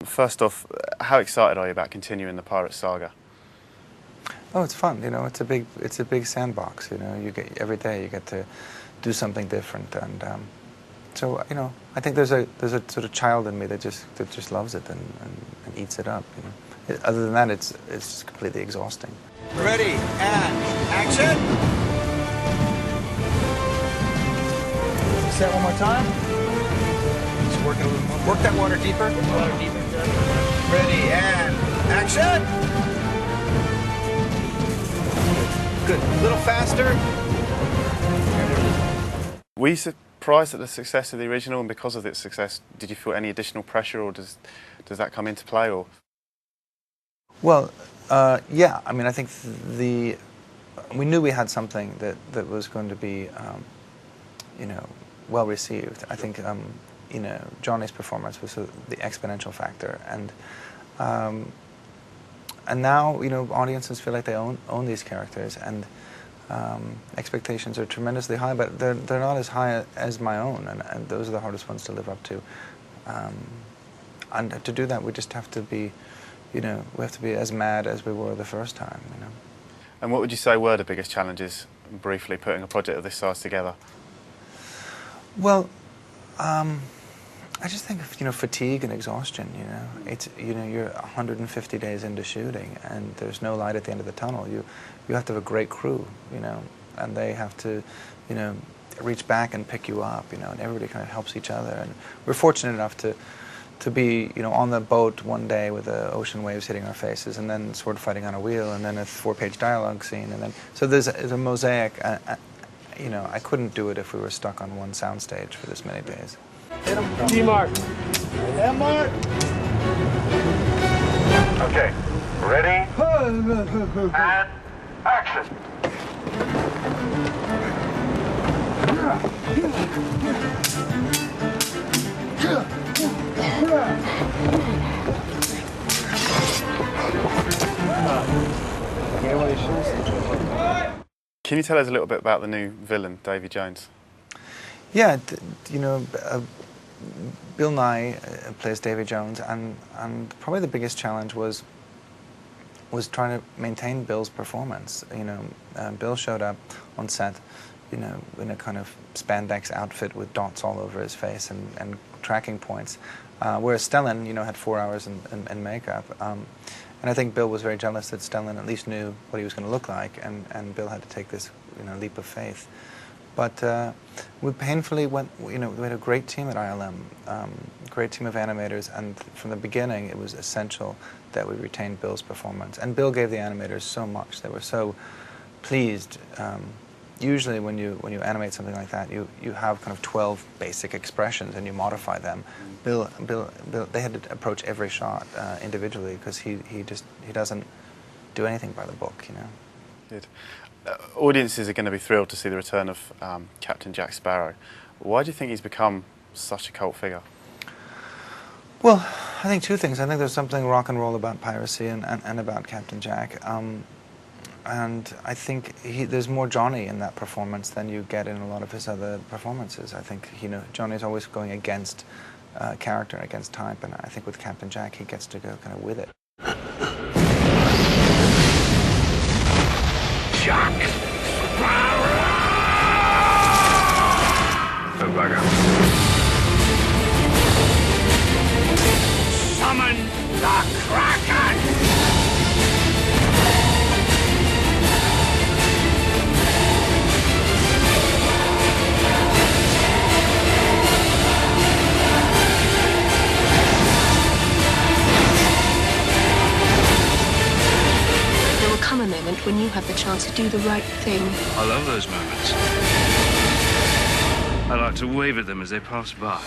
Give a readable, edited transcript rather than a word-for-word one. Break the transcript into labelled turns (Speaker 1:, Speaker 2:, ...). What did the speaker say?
Speaker 1: First off, how excited are you about continuing the Pirate saga?
Speaker 2: Oh, it's fun. You know, it's a big sandbox. You know, every day you get to do something different, and so you know, I think there's a sort of child in me that just loves it and eats it up. You know, other than that, it's just completely exhausting.
Speaker 3: Ready and action. Say it one more time. Just work a little more. Work that water deeper. Water deeper. Ready and action. Good. A little faster.
Speaker 1: Were you surprised at the success of the original, and because of its success, did you feel any additional pressure, or does that come into play? Or
Speaker 2: well, yeah. I mean, I think we knew we had something that was going to be, you know, well received. I think, you know, Johnny's performance was the exponential factor, and now, you know, audiences feel like they own these characters, and expectations are tremendously high, but they're not as high as my own, and those are the hardest ones to live up to. And to do that, we just have to be, you know, we have to be as mad as we were the first time, you know.
Speaker 1: And what would you say were the biggest challenges, briefly, putting a project of this size together?
Speaker 2: Well, I just think of, you know, fatigue and exhaustion. You know, it's, you know, you're 150 days into shooting, and there's no light at the end of the tunnel. You have to have a great crew, you know, and they have to, you know, reach back and pick you up, you know, and everybody kind of helps each other. And we're fortunate enough to be, you know, on the boat one day with the ocean waves hitting our faces, and then sword fighting on a wheel, and then a 4-page dialogue scene, and then so there's a mosaic. You know, I couldn't do it if we were stuck on one soundstage for this many days.
Speaker 4: Hit him. D-mark.
Speaker 3: M-mark.
Speaker 5: Okay, ready? And action.
Speaker 1: Can you tell us a little bit about the new villain, Davy Jones?
Speaker 2: Yeah, you know, Bill Nye plays Davy Jones, and probably the biggest challenge was trying to maintain Bill's performance. You know, Bill showed up on set, you know, in a kind of spandex outfit with dots all over his face and tracking points, whereas Stellan, you know, had 4 hours in makeup. And I think Bill was very jealous that Stellan at least knew what he was going to look like, and Bill had to take this, you know, leap of faith. But we painfully went, you know, we had a great team at ILM, great team of animators, and from the beginning it was essential that we retained Bill's performance. And Bill gave the animators so much; they were so pleased. Usually, when you animate something like that, you have kind of 12 basic expressions and you modify them. Bill, they had to approach every shot individually, because he doesn't do anything by the book, you know.
Speaker 1: Good. Audiences are going to be thrilled to see the return of Captain Jack Sparrow. Why do you think he's become such a cult figure?
Speaker 2: Well, I think two things. I think there's something rock and roll about piracy and about Captain Jack. And I think there's more Johnny in that performance than you get in a lot of his other performances. I think, you know, Johnny's always going against character, against type, and I think with Captain Jack he gets to go kind of with it.
Speaker 5: Jack Sparrow! Oh, bugger. Summon the Kraken!
Speaker 6: Come a moment when you have the chance to do the right thing.
Speaker 7: I love those moments. I like to wave at them as they pass by.